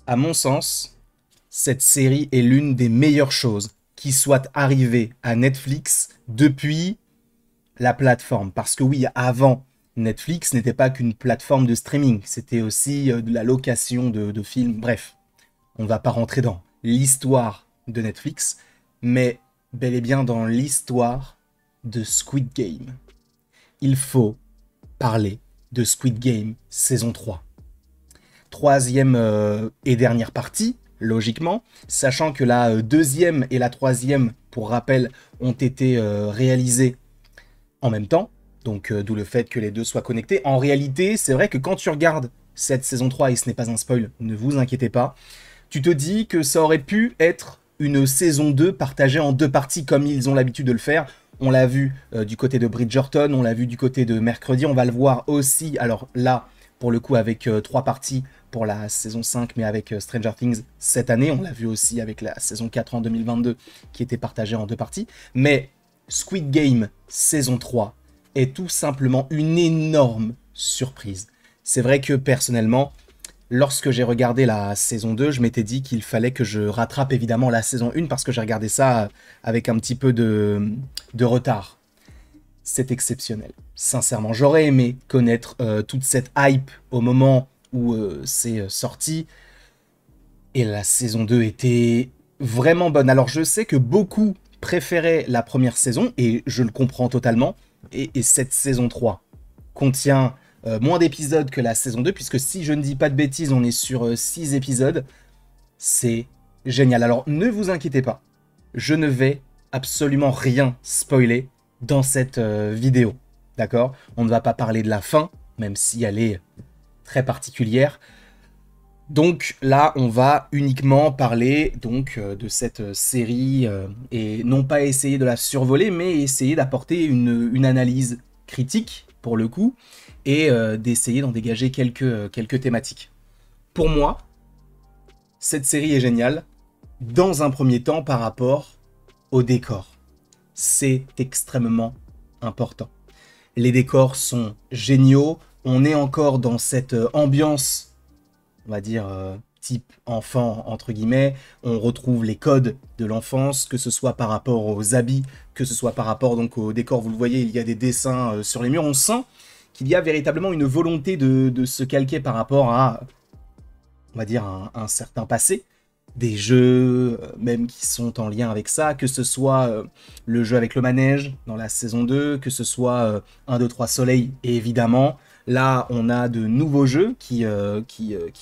À mon sens, cette série est l'une des meilleures choses qui soit arrivée à Netflix depuis la plateforme. Parce que oui, avant, Netflix n'était pas qu'une plateforme de streaming, c'était aussi de la location de films. Bref, on ne va pas rentrer dans l'histoire de Netflix, mais bel et bien dans l'histoire de Squid Game. Il faut parler de Squid Game saison 3. Troisième et dernière partie, logiquement, sachant que la deuxième et la troisième, pour rappel, ont été réalisées en même temps, donc d'où le fait que les deux soient connectés. En réalité, c'est vrai que quand tu regardes cette saison 3, et ce n'est pas un spoil, ne vous inquiétez pas, tu te dis que ça aurait pu être une saison 2 partagée en deux parties comme ils ont l'habitude de le faire. On l'a vu du côté de Bridgerton, on l'a vu du côté de Mercredi, on va le voir aussi, alors là, pour le coup, avec trois parties pour la saison 5, mais avec Stranger Things cette année, on l'a vu aussi avec la saison 4 en 2022, qui était partagée en deux parties. Mais Squid Game saison 3 est tout simplement une énorme surprise. C'est vrai que personnellement, lorsque j'ai regardé la saison 2, je m'étais dit qu'il fallait que je rattrape évidemment la saison 1 parce que j'ai regardé ça avec un petit peu de retard. C'est exceptionnel. Sincèrement, j'aurais aimé connaître toute cette hype au moment où c'est sorti. Et la saison 2 était vraiment bonne. Alors je sais que beaucoup préféraient la première saison, et je le comprends totalement. Et cette saison 3 contient moins d'épisodes que la saison 2, puisque si je ne dis pas de bêtises, on est sur 6 épisodes. C'est génial. Alors ne vous inquiétez pas, je ne vais absolument rien spoiler dans cette vidéo. D'accord? On ne va pas parler de la fin, même si elle est très particulière. Donc là, on va uniquement parler donc de cette série et non pas essayer de la survoler, mais essayer d'apporter une analyse critique pour le coup et d'essayer d'en dégager quelques thématiques. Pour moi, cette série est géniale dans un premier temps par rapport au décor. C'est extrêmement important. Les décors sont géniaux, on est encore dans cette ambiance, on va dire, type enfant, entre guillemets. On retrouve les codes de l'enfance, que ce soit par rapport aux habits, que ce soit par rapport donc au décor. Vous le voyez, il y a des dessins sur les murs. On sent qu'il y a véritablement une volonté de se calquer par rapport à, on va dire, un certain passé. Des jeux même qui sont en lien avec ça, que ce soit le jeu avec le manège dans la saison 2, que ce soit 1, 2, 3 Soleil, évidemment. Là, on a de nouveaux jeux qui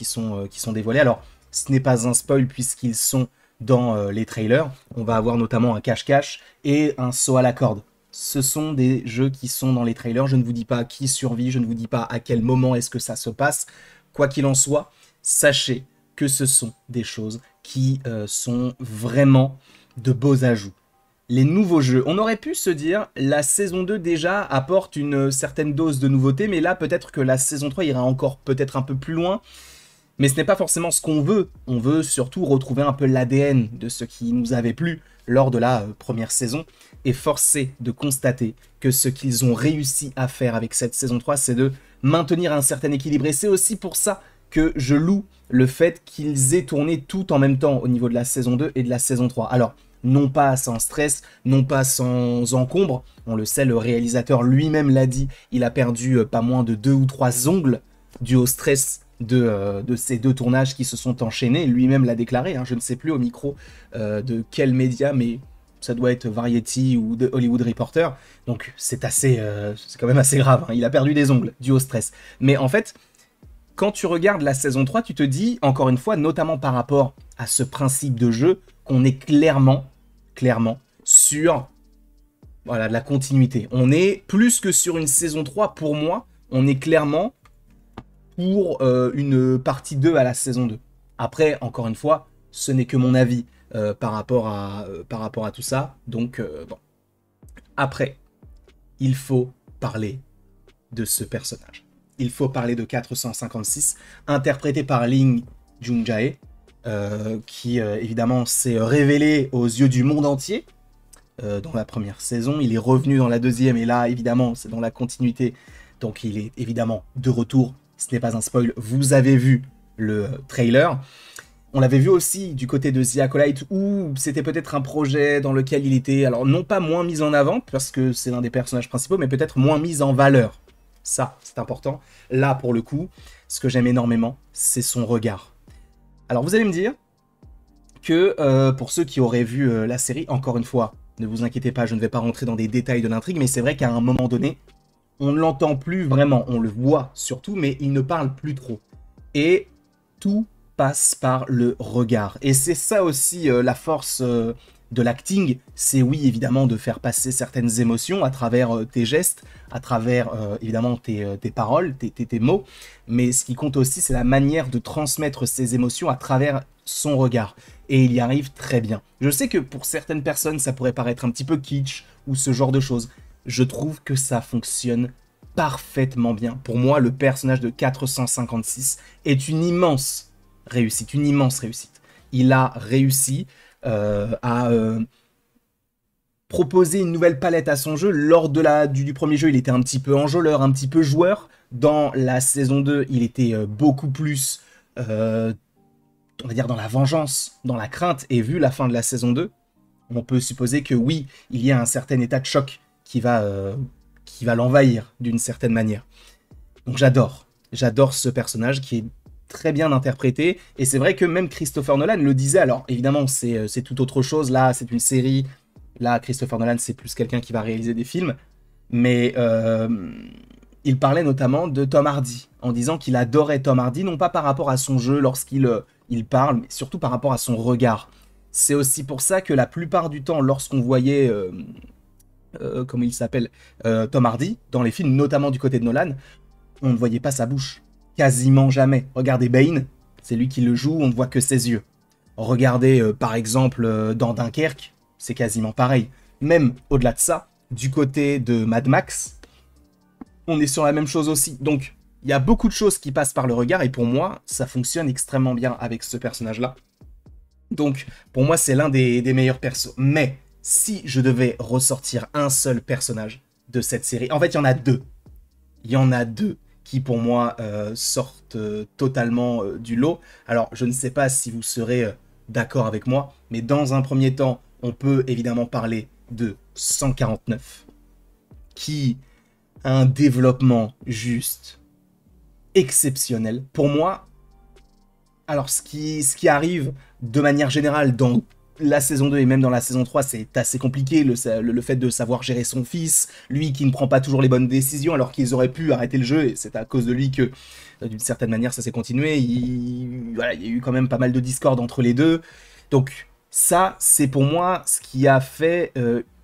sont dévoilés. Alors, ce n'est pas un spoil puisqu'ils sont dans les trailers. On va avoir notamment un cache-cache et un saut à la corde. Ce sont des jeux qui sont dans les trailers. Je ne vous dis pas qui survit, je ne vous dis pas à quel moment est-ce que ça se passe. Quoi qu'il en soit, sachez que ce sont des choses qui sont vraiment de beaux ajouts. Les nouveaux jeux, on aurait pu se dire, la saison 2 déjà apporte une certaine dose de nouveauté, mais là peut-être que la saison 3 ira encore peut-être un peu plus loin, mais ce n'est pas forcément ce qu'on veut. On veut surtout retrouver un peu l'ADN de ce qui nous avait plu lors de la première saison, et forcé de constater que ce qu'ils ont réussi à faire avec cette saison 3, c'est de maintenir un certain équilibre, et c'est aussi pour ça que je loue le fait qu'ils aient tourné tout en même temps au niveau de la saison 2 et de la saison 3. Alors, non pas sans stress, non pas sans encombre, on le sait, le réalisateur lui-même l'a dit, il a perdu pas moins de 2 ou 3 ongles dû au stress de ces deux tournages qui se sont enchaînés, lui-même l'a déclaré, hein, je ne sais plus au micro de quel média, mais ça doit être Variety ou The Hollywood Reporter, donc c'est quand même assez grave, hein, il a perdu des ongles dû au stress. Mais en fait, quand tu regardes la saison 3, tu te dis, encore une fois, notamment par rapport à ce principe de jeu, qu'on est clairement sur voilà, de la continuité. On est plus que sur une saison 3, pour moi, on est clairement pour une partie 2 à la saison 2. Après, encore une fois, ce n'est que mon avis par rapport à tout ça. Donc, bon. Après, il faut parler de ce personnage. Il faut parler de 456, interprété par Ling Jung-jae, qui évidemment s'est révélé aux yeux du monde entier dans la première saison. Il est revenu dans la deuxième, et là, évidemment, c'est dans la continuité. Donc il est évidemment de retour. Ce n'est pas un spoil, vous avez vu le trailer. On l'avait vu aussi du côté de The Acolyte, où c'était peut-être un projet dans lequel il était, alors non pas moins mis en avant, parce que c'est l'un des personnages principaux, mais peut-être moins mis en valeur. Ça, c'est important. Là, pour le coup, ce que j'aime énormément, c'est son regard. Alors, vous allez me dire que, pour ceux qui auraient vu la série, encore une fois, ne vous inquiétez pas, je ne vais pas rentrer dans des détails de l'intrigue, mais c'est vrai qu'à un moment donné, on ne l'entend plus vraiment, on le voit surtout, mais il ne parle plus trop. Et tout passe par le regard. Et c'est ça aussi la force de l'acting, c'est oui évidemment de faire passer certaines émotions à travers tes gestes, à travers évidemment tes paroles, tes mots, mais ce qui compte aussi c'est la manière de transmettre ces émotions à travers son regard. Et il y arrive très bien. Je sais que pour certaines personnes ça pourrait paraître un petit peu kitsch ou ce genre de choses. Je trouve que ça fonctionne parfaitement bien. Pour moi, le personnage de 456 est une immense réussite, une immense réussite. Il a réussi à proposer une nouvelle palette à son jeu. Lors du premier jeu, il était un petit peu enjôleur, un petit peu joueur. Dans la saison 2, il était beaucoup plus, on va dire, dans la vengeance, dans la crainte. Et vu la fin de la saison 2, on peut supposer que oui, il y a un certain état de choc qui va l'envahir d'une certaine manière. Donc j'adore ce personnage qui est très bien interprété, et c'est vrai que même Christopher Nolan le disait, alors évidemment c'est tout autre chose, là c'est une série, là Christopher Nolan c'est plus quelqu'un qui va réaliser des films, mais il parlait notamment de Tom Hardy, en disant qu'il adorait Tom Hardy, non pas par rapport à son jeu lorsqu'il il parle, mais surtout par rapport à son regard. C'est aussi pour ça que la plupart du temps, lorsqu'on voyait comment il s'appelle, Tom Hardy, dans les films, notamment du côté de Nolan, on ne voyait pas sa bouche. Quasiment jamais. Regardez Bane, c'est lui qui le joue, on ne voit que ses yeux. Regardez par exemple dans Dunkerque, c'est quasiment pareil. Même au-delà de ça, du côté de Mad Max, on est sur la même chose aussi. Donc, il y a beaucoup de choses qui passent par le regard, et pour moi, ça fonctionne extrêmement bien avec ce personnage-là. Donc, pour moi, c'est l'un des meilleurs persos. Mais, si je devais ressortir un seul personnage de cette série, en fait, il y en a deux. Il y en a deux qui, pour moi, sortent totalement du lot. Alors, je ne sais pas si vous serez d'accord avec moi, mais dans un premier temps, on peut évidemment parler de 149, qui a un développement juste exceptionnel. Pour moi, alors ce qui arrive de manière générale dans la saison 2 et même dans la saison 3, c'est assez compliqué, le fait de savoir gérer son fils, lui qui ne prend pas toujours les bonnes décisions alors qu'ils auraient pu arrêter le jeu, et c'est à cause de lui que d'une certaine manière ça s'est continué. Voilà, il y a eu quand même pas mal de discorde entre les deux. Donc ça, c'est pour moi ce qui a fait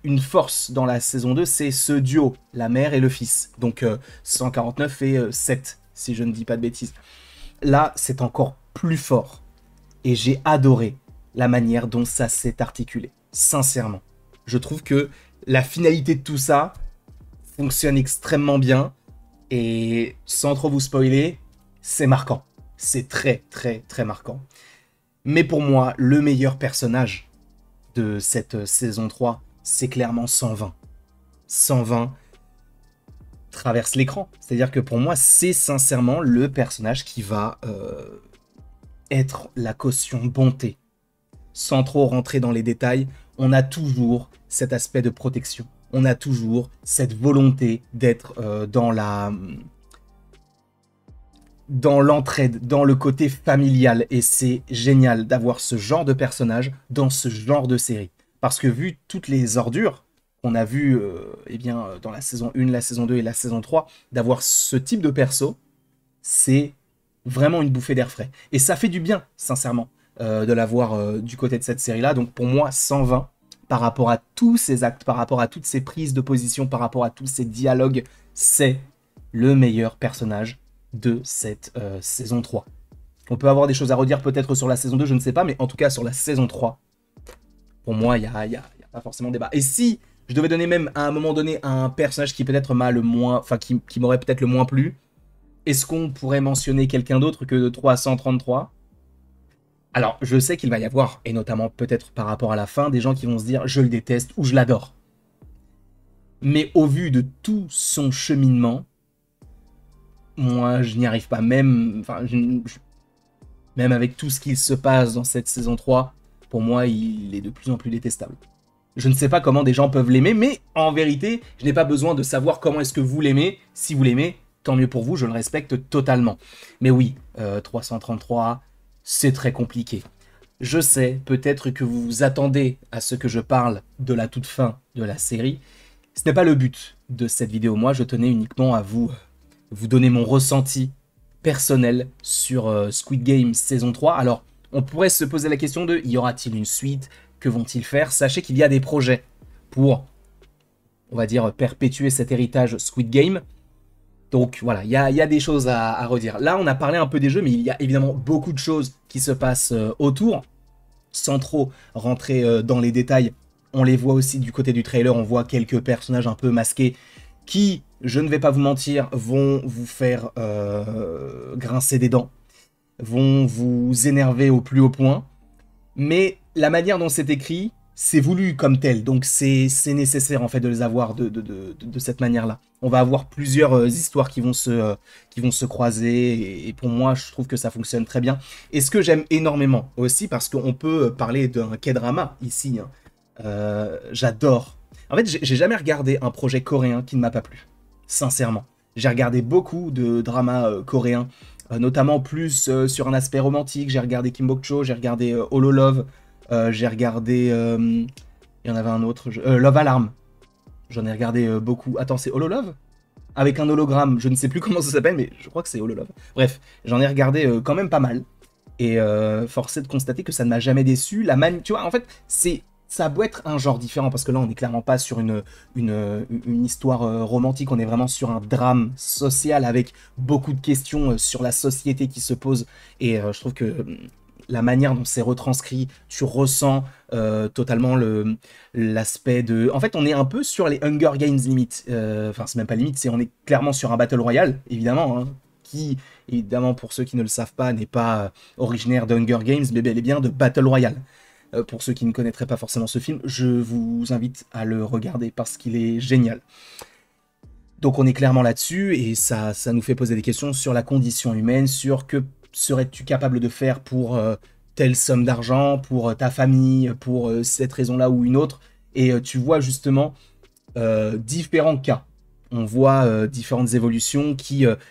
une force dans la saison 2, c'est ce duo, la mère et le fils. Donc 149 et 7, si je ne dis pas de bêtises. Là, c'est encore plus fort. Et j'ai adoré la manière dont ça s'est articulé. Sincèrement. Je trouve que la finalité de tout ça fonctionne extrêmement bien. Et sans trop vous spoiler, c'est marquant. C'est très, très, très marquant. Mais pour moi, le meilleur personnage de cette saison 3, c'est clairement 120. 120 traverse l'écran. C'est-à-dire que pour moi, c'est sincèrement le personnage qui va être la caution bonté. Sans trop rentrer dans les détails, on a toujours cet aspect de protection. On a toujours cette volonté d'être dans l'entraide, dans le côté familial. Et c'est génial d'avoir ce genre de personnage dans ce genre de série. Parce que vu toutes les ordures qu'on a vues dans la saison 1, la saison 2 et la saison 3, d'avoir ce type de perso, c'est vraiment une bouffée d'air frais. Et ça fait du bien, sincèrement, de l'avoir du côté de cette série-là. Donc pour moi, 120, par rapport à tous ces actes, par rapport à toutes ces prises de position, par rapport à tous ces dialogues, c'est le meilleur personnage de cette saison 3. On peut avoir des choses à redire peut-être sur la saison 2, je ne sais pas, mais en tout cas sur la saison 3, pour moi, il n'y a pas forcément débat. Et si je devais donner même à un moment donné un personnage qui peut-être m'a le moins, enfin qui m'aurait peut-être le moins plu, est-ce qu'on pourrait mentionner quelqu'un d'autre que de 333 ? Alors, je sais qu'il va y avoir, et notamment peut-être par rapport à la fin, des gens qui vont se dire « je le déteste » ou « je l'adore ». Mais au vu de tout son cheminement, moi, je n'y arrive pas. Même, enfin, Même avec tout ce qu'il se passe dans cette saison 3, pour moi, il est de plus en plus détestable. Je ne sais pas comment des gens peuvent l'aimer, mais en vérité, je n'ai pas besoin de savoir comment est-ce que vous l'aimez. Si vous l'aimez, tant mieux pour vous, je le respecte totalement. Mais oui, 333, c'est très compliqué. Je sais, peut-être que vous vous attendez à ce que je parle de la toute fin de la série. Ce n'est pas le but de cette vidéo. Moi, je tenais uniquement à vous donner mon ressenti personnel sur Squid Game saison 3. Alors, on pourrait se poser la question de, y aura-t-il une suite? Que vont-ils faire? Sachez qu'il y a des projets pour, on va dire, perpétuer cet héritage Squid Game. Donc voilà, il y a des choses à redire. Là, on a parlé un peu des jeux, mais il y a évidemment beaucoup de choses qui se passent autour. Sans trop rentrer dans les détails, on les voit aussi du côté du trailer, on voit quelques personnages un peu masqués qui, je ne vais pas vous mentir, vont vous faire grincer des dents, vont vous énerver au plus haut point. Mais la manière dont c'est écrit, c'est voulu comme tel, donc c'est nécessaire en fait de les avoir de cette manière-là. On va avoir plusieurs histoires qui vont se croiser, et pour moi, je trouve que ça fonctionne très bien. Et ce que j'aime énormément aussi, parce qu'on peut parler d'un K-drama ici, hein, j'adore. En fait, j'ai jamais regardé un projet coréen qui ne m'a pas plu, sincèrement. J'ai regardé beaucoup de dramas coréens, notamment plus sur un aspect romantique. J'ai regardé Kim Bok-cho, j'ai regardé Holo Love, j'ai regardé... il y en avait un autre, Love Alarm. J'en ai regardé beaucoup. Attends, c'est Holo Love? Avec un hologramme, je ne sais plus comment ça s'appelle, mais je crois que c'est Holo Love. Bref, j'en ai regardé quand même pas mal. Et force est de constater que ça ne m'a jamais déçu. Tu vois, en fait, ça a beau être un genre différent, parce que là, on n'est clairement pas sur une histoire romantique, on est vraiment sur un drame social avec beaucoup de questions sur la société qui se posent. Et je trouve que la manière dont c'est retranscrit, tu ressens totalement l'aspect de... En fait, on est un peu sur les Hunger Games limite. Enfin, c'est même pas limite, on est clairement sur un Battle Royale, évidemment, hein, qui, évidemment, pour ceux qui ne le savent pas, n'est pas originaire de Hunger Games, mais bel et bien de Battle Royale. Pour ceux qui ne connaîtraient pas forcément ce film, je vous invite à le regarder parce qu'il est génial. Donc on est clairement là-dessus, et ça nous fait poser des questions sur la condition humaine, sur que serais-tu capable de faire pour telle somme d'argent, pour ta famille, pour cette raison-là ou une autre. Et tu vois justement différents cas. On voit différentes évolutions,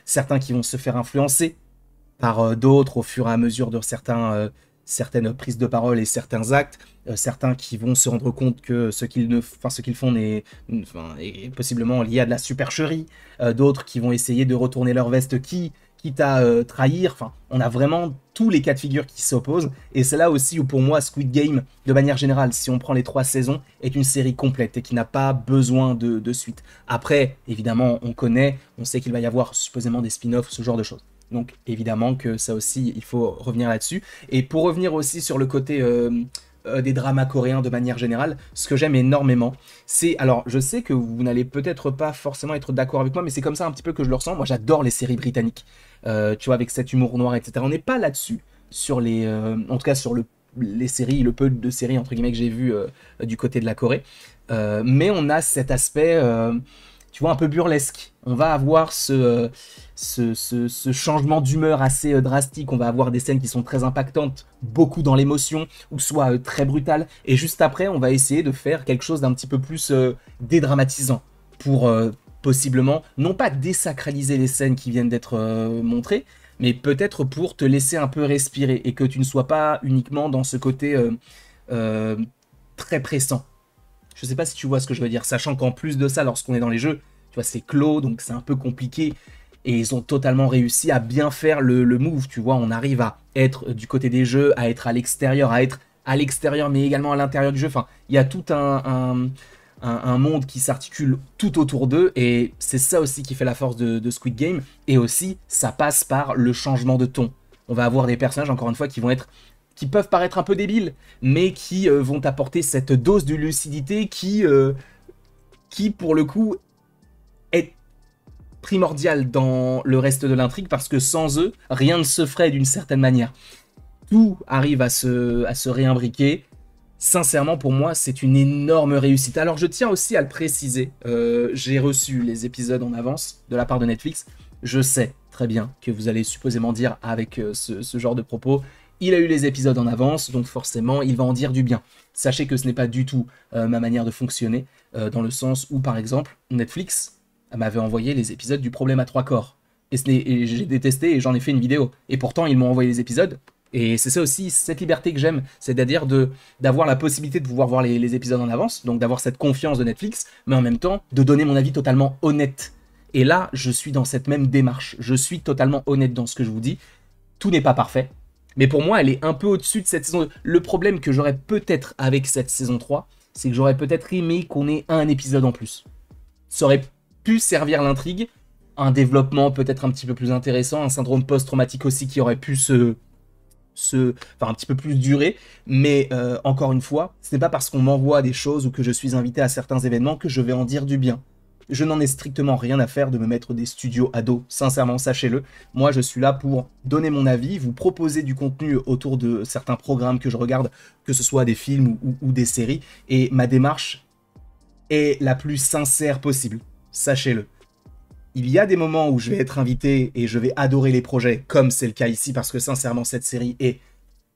certains qui vont se faire influencer par d'autres au fur et à mesure de certaines prises de parole et certains actes, certains qui vont se rendre compte que ce qu'ils font est possiblement lié à de la supercherie, d'autres qui vont essayer de retourner leur veste quitte à trahir. Enfin, on a vraiment tous les cas de figure qui s'opposent, et c'est là aussi où pour moi Squid Game, de manière générale, si on prend les 3 saisons, est une série complète et qui n'a pas besoin de suite. Après, évidemment, on sait qu'il va y avoir supposément des spin-offs, ce genre de choses. Donc évidemment que ça aussi, il faut revenir là-dessus. Et pour revenir aussi sur le côté des dramas coréens de manière générale, ce que j'aime énormément, c'est... Alors je sais que vous n'allez peut-être pas forcément être d'accord avec moi, mais c'est comme ça un petit peu que je le ressens. Moi j'adore les séries britanniques, tu vois, avec cet humour noir, etc. On n'est pas là-dessus, sur en tout cas sur les séries, le peu de séries entre guillemets que j'ai vu du côté de la Corée. Mais on a cet aspect... tu vois, un peu burlesque. On va avoir ce changement d'humeur assez drastique. On va avoir des scènes qui sont très impactantes, beaucoup dans l'émotion, ou soit très brutales. Et juste après, on va essayer de faire quelque chose d'un petit peu plus dédramatisant pour possiblement, non pas désacraliser les scènes qui viennent d'être montrées, mais peut-être pour te laisser un peu respirer et que tu ne sois pas uniquement dans ce côté très pressant. Je sais pas si tu vois ce que je veux dire, sachant qu'en plus de ça, lorsqu'on est dans les jeux, tu vois, c'est clos, donc c'est un peu compliqué, et ils ont totalement réussi à bien faire le move, tu vois, on arrive à être du côté des jeux, à être à l'extérieur, mais également à l'intérieur du jeu. Enfin, il y a tout un monde qui s'articule tout autour d'eux, et c'est ça aussi qui fait la force de Squid Game, et aussi, ça passe par le changement de ton. On va avoir des personnages, encore une fois, qui peuvent paraître un peu débiles, mais qui vont apporter cette dose de lucidité qui pour le coup, est primordiale dans le reste de l'intrigue, parce que sans eux, rien ne se ferait d'une certaine manière. Tout arrive à se réimbriquer. Sincèrement, pour moi, c'est une énorme réussite. Alors, je tiens aussi à le préciser, j'ai reçu les épisodes en avance de la part de Netflix. Je sais très bien, que vous allez supposément dire avec ce genre de propos. Il a eu les épisodes en avance, donc forcément, il va en dire du bien. Sachez que ce n'est pas du tout ma manière de fonctionner, dans le sens où, par exemple, Netflix m'avait envoyé les épisodes du Problème à trois corps. Et j'ai détesté et j'en ai fait une vidéo. Et pourtant, ils m'ont envoyé les épisodes. Et c'est ça aussi, cette liberté que j'aime, c'est-à-dire d'avoir la possibilité de pouvoir voir les épisodes en avance, donc d'avoir cette confiance de Netflix, mais en même temps, de donner mon avis totalement honnête. Et là, je suis dans cette même démarche. Je suis totalement honnête dans ce que je vous dis. Tout n'est pas parfait. Mais pour moi, elle est un peu au-dessus de cette saison 2. Le problème que j'aurais peut-être avec cette saison 3, c'est que j'aurais peut-être aimé qu'on ait un épisode en plus. Ça aurait pu servir l'intrigue, un développement peut-être un petit peu plus intéressant, un syndrome post-traumatique aussi qui aurait pu enfin un petit peu plus durer, mais encore une fois, ce n'est pas parce qu'on m'envoie des choses ou que je suis invité à certains événements que je vais en dire du bien. Je n'en ai strictement rien à faire de me mettre des studios à dos, sincèrement, sachez-le. Moi, je suis là pour donner mon avis, vous proposer du contenu autour de certains programmes que je regarde, que ce soit des films ou des séries, et ma démarche est la plus sincère possible, sachez-le. Il y a des moments où je vais être invité et je vais adorer les projets, comme c'est le cas ici, parce que sincèrement, cette série est,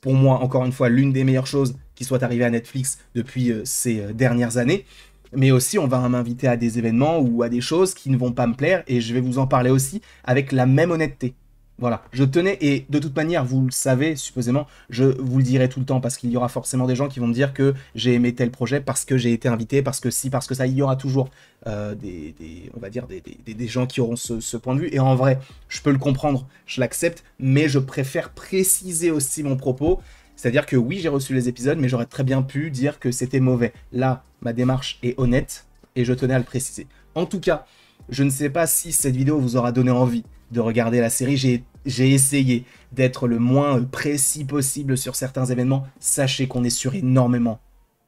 pour moi, encore une fois, l'une des meilleures choses qui soit arrivée à Netflix depuis ces dernières années. Mais aussi, on va m'inviter à des événements ou à des choses qui ne vont pas me plaire, et je vais vous en parler aussi avec la même honnêteté. Voilà, je tenais, et de toute manière, vous le savez, supposément, je vous le dirai tout le temps, parce qu'il y aura forcément des gens qui vont me dire que j'ai aimé tel projet parce que j'ai été invité, parce que si, parce que ça, il y aura toujours on va dire, des gens qui auront ce point de vue, et en vrai, je peux le comprendre, je l'accepte, mais je préfère préciser aussi mon propos, c'est-à-dire que oui, j'ai reçu les épisodes, mais j'aurais très bien pu dire que c'était mauvais. Là, ma démarche est honnête, et je tenais à le préciser. En tout cas, je ne sais pas si cette vidéo vous aura donné envie de regarder la série. J'ai essayé d'être le moins précis possible sur certains événements. Sachez qu'on est sur énormément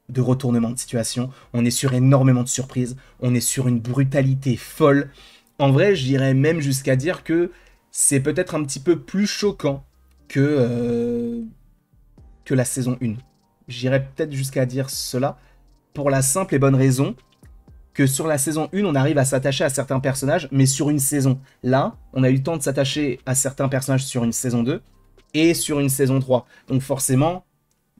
de retournements de situation, on est sur énormément de surprises, on est sur une brutalité folle. En vrai, j'irais même jusqu'à dire que c'est peut-être un petit peu plus choquant que la saison 1. J'irais peut-être jusqu'à dire cela, pour la simple et bonne raison que sur la saison 1, on arrive à s'attacher à certains personnages, mais sur une saison. Là, on a eu le temps de s'attacher à certains personnages sur une saison 2 et sur une saison 3. Donc forcément,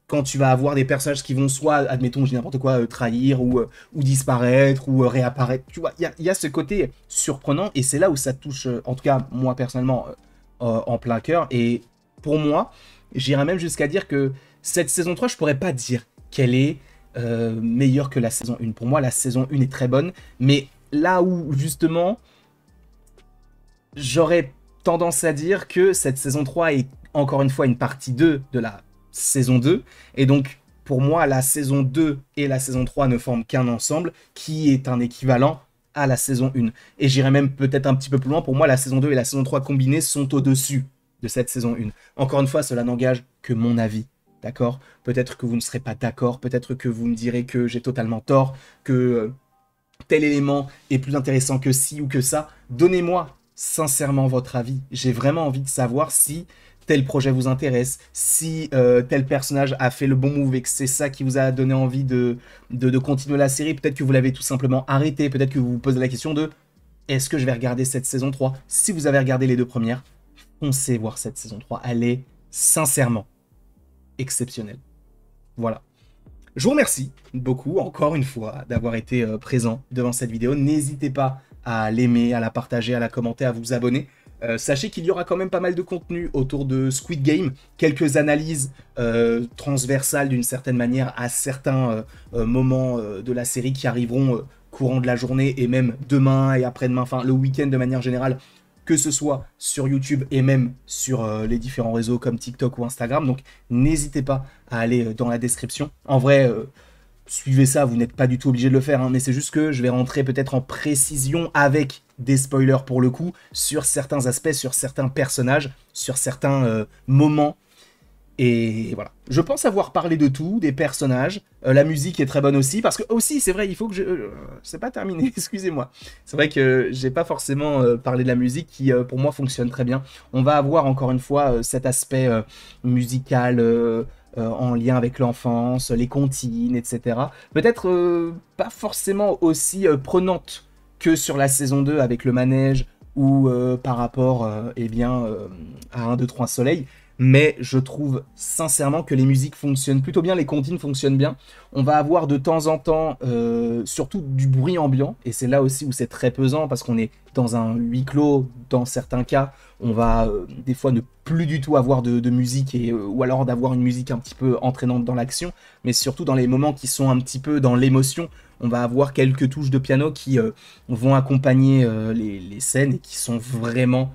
quand tu vas avoir des personnages qui vont soit, admettons, je dis n'importe quoi, trahir ou disparaître ou réapparaître, tu vois, il y a ce côté surprenant, et c'est là où ça touche, en tout cas, moi personnellement, en plein cœur. Et pour moi, j'irais même jusqu'à dire que cette saison 3, je pourrais pas dire qu'elle est meilleure que la saison 1. Pour moi, la saison 1 est très bonne, mais là où, justement, j'aurais tendance à dire que cette saison 3 est, encore une fois, une partie 2 de la saison 2, et donc, pour moi, la saison 2 et la saison 3 ne forment qu'un ensemble, qui est un équivalent à la saison 1. Et j'irais même peut-être un petit peu plus loin, pour moi, la saison 2 et la saison 3 combinées sont au-dessus de cette saison 1. Encore une fois, cela n'engage que mon avis. D'accord? Peut-être que vous ne serez pas d'accord, peut-être que vous me direz que j'ai totalement tort, que tel élément est plus intéressant que ci ou que ça. Donnez-moi sincèrement votre avis. J'ai vraiment envie de savoir si tel projet vous intéresse, si tel personnage a fait le bon move et que c'est ça qui vous a donné envie de continuer la série. Peut-être que vous l'avez tout simplement arrêté, peut-être que vous vous posez la question de est-ce que je vais regarder cette saison 3? Si vous avez regardé les deux premières, foncez voir cette saison 3. Elle est sincèrement exceptionnel. Voilà. Je vous remercie beaucoup, encore une fois, d'avoir été présent devant cette vidéo. N'hésitez pas à l'aimer, à la partager, à la commenter, à vous abonner. Sachez qu'il y aura quand même pas mal de contenu autour de Squid Game, quelques analyses transversales d'une certaine manière à certains moments de la série qui arriveront courant de la journée et même demain et après-demain, enfin le week-end de manière générale, que ce soit sur YouTube et même sur les différents réseaux comme TikTok ou Instagram. Donc n'hésitez pas à aller dans la description. En vrai, suivez ça, vous n'êtes pas du tout obligé de le faire, hein, mais c'est juste que je vais rentrer peut-être en précision avec des spoilers pour le coup, sur certains aspects, sur certains personnages, sur certains moments. Et voilà. Je pense avoir parlé de tout, des personnages. La musique est très bonne aussi, parce que aussi, c'est vrai, il faut que je... c'est pas terminé, excusez-moi. C'est vrai que j'ai pas forcément parlé de la musique qui, pour moi, fonctionne très bien. On va avoir, encore une fois, cet aspect musical en lien avec l'enfance, les comptines, etc. Peut-être pas forcément aussi prenante que sur la saison 2 avec le manège ou par rapport à 1, 2, 3 Soleil. Mais je trouve sincèrement que les musiques fonctionnent plutôt bien, les comptines fonctionnent bien. On va avoir de temps en temps surtout du bruit ambiant, et c'est là aussi où c'est très pesant, parce qu'on est dans un huis clos, dans certains cas, on va des fois ne plus du tout avoir de musique, ou alors d'avoir une musique un petit peu entraînante dans l'action, mais surtout dans les moments qui sont un petit peu dans l'émotion, on va avoir quelques touches de piano qui vont accompagner les scènes, et qui sont vraiment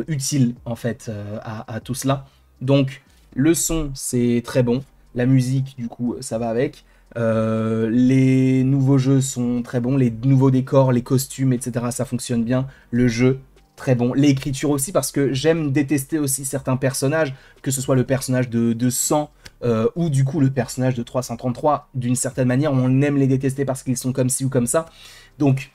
utile en fait à tout cela. Donc le son c'est très bon, la musique du coup ça va avec, les nouveaux jeux sont très bons, les nouveaux décors, les costumes etc ça fonctionne bien, le jeu très bon, l'écriture aussi parce que j'aime détester aussi certains personnages, que ce soit le personnage de 100 ou du coup le personnage de 333, d'une certaine manière on aime les détester parce qu'ils sont comme ci ou comme ça, donc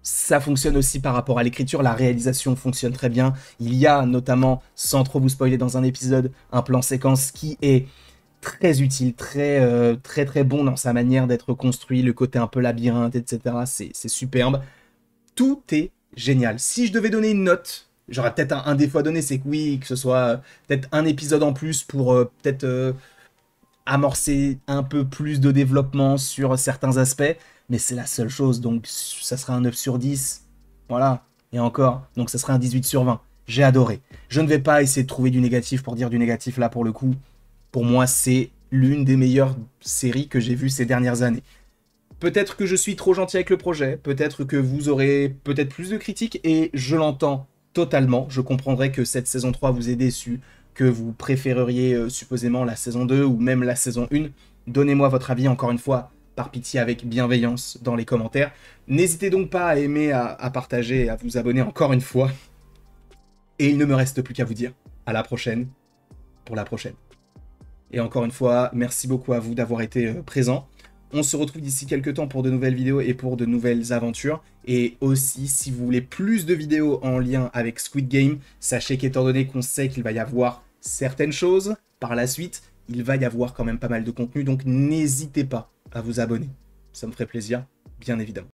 ça fonctionne aussi par rapport à l'écriture, la réalisation fonctionne très bien. Il y a notamment, sans trop vous spoiler dans un épisode, un plan séquence qui est très utile, très bon dans sa manière d'être construit, le côté un peu labyrinthe, etc. C'est superbe. Tout est génial. Si je devais donner une note, j'aurais peut-être un défaut à donner, c'est que oui, que ce soit peut-être un épisode en plus pour peut-être amorcer un peu plus de développement sur certains aspects, mais c'est la seule chose, donc ça sera un 9 sur 10, voilà, et encore, donc ça sera un 18 sur 20. J'ai adoré. Je ne vais pas essayer de trouver du négatif pour dire du négatif là pour le coup. Pour moi, c'est l'une des meilleures séries que j'ai vues ces dernières années. Peut-être que je suis trop gentil avec le projet, peut-être que vous aurez peut-être plus de critiques, et je l'entends totalement. Je comprendrai que cette saison 3 vous ait déçu, que vous préféreriez supposément la saison 2 ou même la saison 1. Donnez-moi votre avis, encore une fois, par pitié, avec bienveillance dans les commentaires. N'hésitez donc pas à aimer, à partager et à vous abonner encore une fois. Et il ne me reste plus qu'à vous dire à la prochaine pour la prochaine. Et encore une fois, merci beaucoup à vous d'avoir été présents. On se retrouve d'ici quelques temps pour de nouvelles vidéos et pour de nouvelles aventures. Et aussi, si vous voulez plus de vidéos en lien avec Squid Game, sachez qu'étant donné qu'on sait qu'il va y avoir certaines choses par la suite, il va y avoir quand même pas mal de contenu. Donc n'hésitez pas à vous abonner. Ça me ferait plaisir, bien évidemment.